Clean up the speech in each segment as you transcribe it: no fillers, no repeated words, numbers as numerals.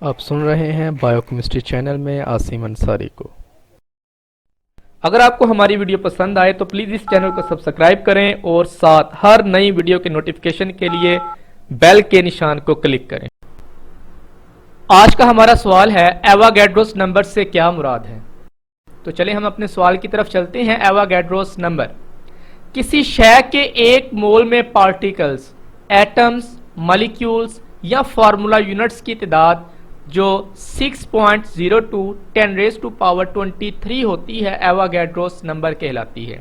आप सुन रहे हैं बायोकेमिस्ट्री चैनल में आसिम अंसारी को। अगर आपको हमारी वीडियो पसंद आए तो प्लीज़ इस चैनल को सब्सक्राइब करें और साथ हर नई वीडियो के नोटिफिकेशन के लिए बेल के निशान को क्लिक करें। आज का हमारा सवाल है एवोगैड्रोस नंबर से क्या मुराद है। तो चलें हम अपने सवाल की तरफ चलते हैं। एवोगैड्रोस नंबर किसी शय के एक मोल में पार्टिकल्स, एटम्स, मॉलिक्यूल्स या फार्मूला यूनिट्स की तादाद जो 6.02 10⁻23 होती है एवोगैड्रोस नंबर कहलाती है।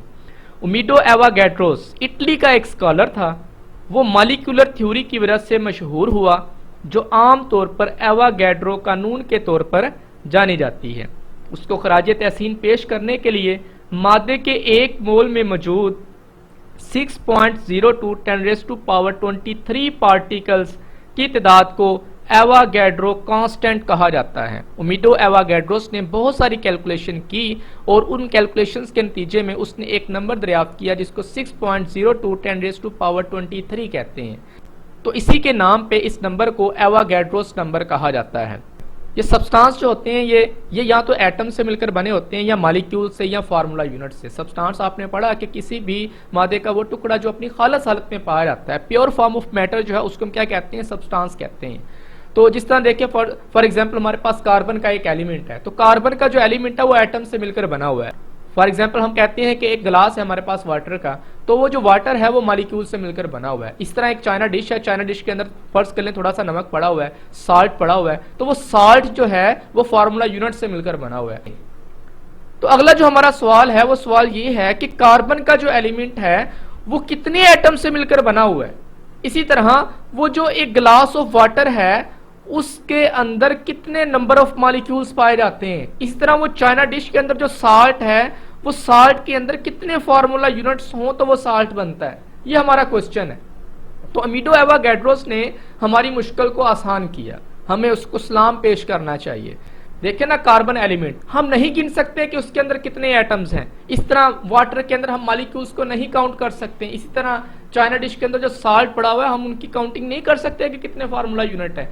उमिडो एवोगैड्रोस इटली का एक स्कॉलर था। वो मॉलिक्यूलर थ्योरी की वजह से मशहूर हुआ, जो आम तौर पर एवोगैड्रो कानून के तौर पर जानी जाती है। उसको खराज तहसीन पेश करने के लिए मादे के एक मोल में मौजूद 6.02 10⁻23 पार्टिकल्स की तादाद को एवोगैड्रो कांस्टेंट कहा जाता है। उमिडो एवोगैड्रोस ने बहुत सारी कैलकुलेशन की और उन कैलकुलेशंस के नतीजे में उसने एक नंबर दरियाफ्त किया जिसको 6.02 10⁻23 कहते हैं। तो इसी के नाम पे इस नंबर को एवोगैड्रोस नंबर कहा जाता है। ये सब्सटेंस जो होते हैं ये या तो एटम से मिलकर बने होते हैं या मॉलिक्यूल से या फार्मूला यूनिट से। सब्सटेंस आपने पढ़ा कि किसी भी मादे का वो टुकड़ा जो अपनी खालस हालत में पाया जाता है, प्योर फॉर्म ऑफ मैटर जो है, उसको हम क्या कहते हैं? सब्सटेंस कहते हैं। तो जिस तरह देखिए फॉर एग्जाम्पल हमारे पास कार्बन का एक एलिमेंट है, तो कार्बन का जो एलिमेंट है वो एटम से मिलकर बना हुआ है। फॉर एग्जाम्पल हम कहते हैं कि एक गिलास है हमारे पास वाटर का, तो वो जो वाटर है वो मॉलिक्यूल से मिलकर बना हुआ है। इस तरह एक चाइना डिश है, चाइना डिश के अंदर फर्ज कर लें थोड़ा सा नमक पड़ा हुआ है, साल्ट पड़ा हुआ है, तो वो साल्ट जो है वो फार्मूला यूनिट से मिलकर बना हुआ है। तो अगला जो हमारा सवाल है वो सवाल ये है कि कार्बन का जो एलिमेंट है वो कितने एटम से मिलकर बना हुआ है। इसी तरह वो जो एक गिलास ऑफ वाटर है उसके अंदर कितने नंबर ऑफ मॉलिक्यूल्स पाए जाते हैं। इसी तरह वो चाइना डिश के अंदर जो साल्ट है वो साल्ट के अंदर कितने फार्मूला यूनिट्स हों तो वो साल्ट बनता है। ये हमारा क्वेश्चन है। तो उमिडो एवोगैड्रोस ने हमारी मुश्किल को आसान किया, हमें उसको सलाम पेश करना चाहिए। देखिए ना, कार्बन एलिमेंट हम नहीं गिन सकते कि उसके अंदर कितने एटम्स हैं। इस तरह वाटर के अंदर हम मॉलिक्यूल्स को नहीं काउंट कर सकते। इसी तरह चाइना डिश के अंदर जो साल्ट पड़ा हुआ है हम उनकी काउंटिंग नहीं कर सकते कि कितने फार्मूला यूनिट है।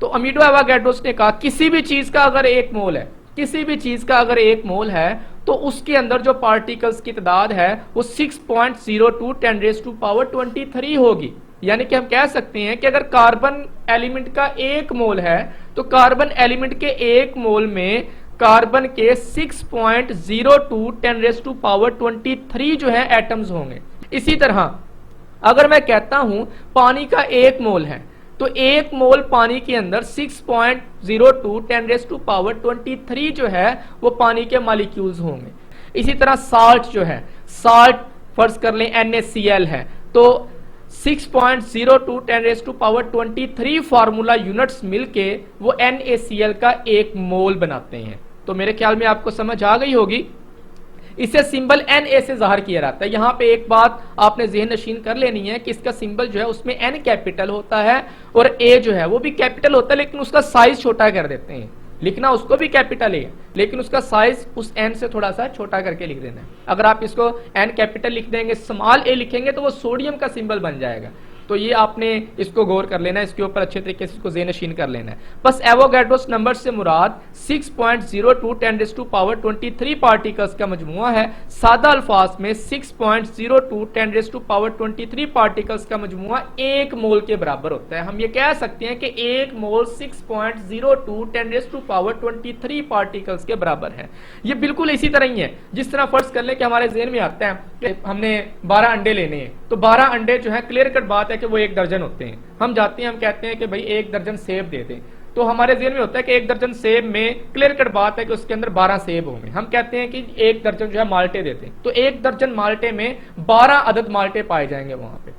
तो उमिडो एवोगैड्रोस ने कहा किसी भी चीज का अगर एक मोल है, किसी भी चीज का अगर एक मोल है तो उसके अंदर जो पार्टिकल्स की तादाद है वो 6.02 10⁻23 होगी। यानी कि हम कह सकते हैं कि अगर कार्बन एलिमेंट का एक मोल है तो कार्बन एलिमेंट के एक मोल में कार्बन के 6.02 10⁻23 जो है एटम्स होंगे। इसी तरह अगर मैं कहता हूं पानी का एक मोल है तो एक मोल पानी के अंदर 6.02 10⁻23 जो है वो पानी के मॉलिक्यूल्स होंगे। इसी तरह साल्ट जो है, साल्ट फर्ज कर लें NaCl है, तो 6.02 10⁻23 फार्मूला यूनिट्स मिलके वो NaCl का एक मोल बनाते हैं। तो मेरे ख्याल में आपको समझ आ गई होगी। इसे सिंबल Na से जाहिर किया जाता है। यहाँ पे एक बात आपने ज़हन नशीन कर लेनी है कि इसका सिंबल जो है उसमें N कैपिटल होता है और A जो है वो भी कैपिटल होता है, लेकिन उसका साइज छोटा कर देते हैं। लिखना उसको भी कैपिटल है लेकिन उसका साइज उस N से थोड़ा सा छोटा करके लिख देना है। अगर आप इसको N कैपिटल लिख देंगे, स्मॉल a लिखेंगे तो वो सोडियम का सिंबल बन जाएगा। तो ये आपने इसको गौर कर लेना है, इसके ऊपर अच्छे तरीके से इसको ज़हन-नशीन कर लेना है। बस एवोगैड्रोस नंबर से मुराद 6.02 10⁻23 पार्टिकल्स का मजमुआ है। सादा अल्फाज में 6.02 10⁻23 पार्टिकल्स का मजमुआ एक मोल के बराबर होता है। हम ये कह सकते हैं कि एक मोल 6.02 10⁻23 पार्टिकल्स के बराबर है। ये बिल्कुल इसी तरह ही है जिस तरह फर्ज कर लें कि हमारे ज़हन में आता है कि हमने 12 अंडे लेने हैं, तो 12 अंडे जो है क्लियर कट बात है कि वो 1 दर्जन होते हैं। हम जाते हैं, हम कहते हैं कि भाई 1 दर्जन सेब दे दें, तो हमारे ज़हन में होता है कि 1 दर्जन सेब में क्लियर कट बात है कि उसके अंदर 12 सेब होंगे। हम कहते हैं कि 1 दर्जन जो है माल्टे देते हैं, तो 1 दर्जन माल्टे में 12 अदद माल्टे पाए जाएंगे वहां पे।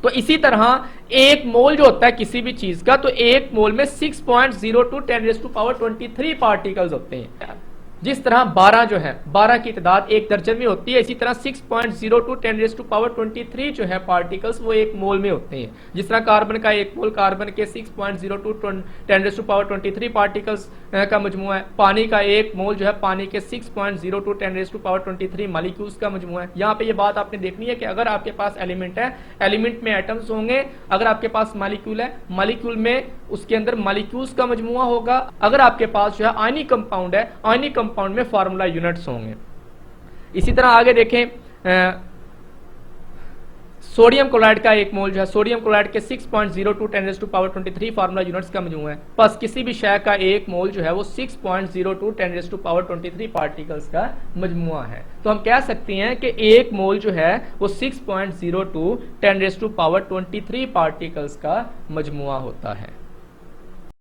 तो इसी तरह एक मोल जो होता है किसी भी चीज का, तो एक मोल में 6.02 10⁻23 पार्टिकल्स होते हैं। जिस तरह 12 जो है 12 की तादाद एक दर्जन में होती है, इसी तरह 6.02 10⁻23 जो है पार्टिकल्स वो एक मोल में होते हैं। जिस तरह कार्बन का एक मोल कार्बन के 6.02 10⁻23 पार्टिकल्स का मजमूआ है। पानी का एक मोल जो है पानी के 6.02 10⁻23 मॉलिक्यूल्स का मजमूआ है। यहाँ पे ये बात आपने देखनी है कि अगर आपके पास एलिमेंट है, एलिमेंट में एटम्स होंगे, अगर आपके पास मॉलिक्यूल है, मॉलिक्यूल में उसके अंदर मॉलिक्यूल्स का मजमूआ होगा, अगर आपके पास जो है आयनिक कंपाउंड है, आयनिक कंपाउंड में फार्मूला यूनिट्स होंगे। इसी तरह आगे देखें, सोडियम क्लोराइड का एक मोल जो है सोडियम क्लोराइड के 6.02 10⁻23 फार्मूला यूनिट्स का मजमूआ है। बस किसी भी शय का एक मोल जो है वो 6.02 10⁻23 पार्टिकल्स का मजमूआ है। तो हम कह सकते हैं कि एक मोल जो है वो 6.02 10⁻23 पार्टिकल्स का मजमूआ होता है।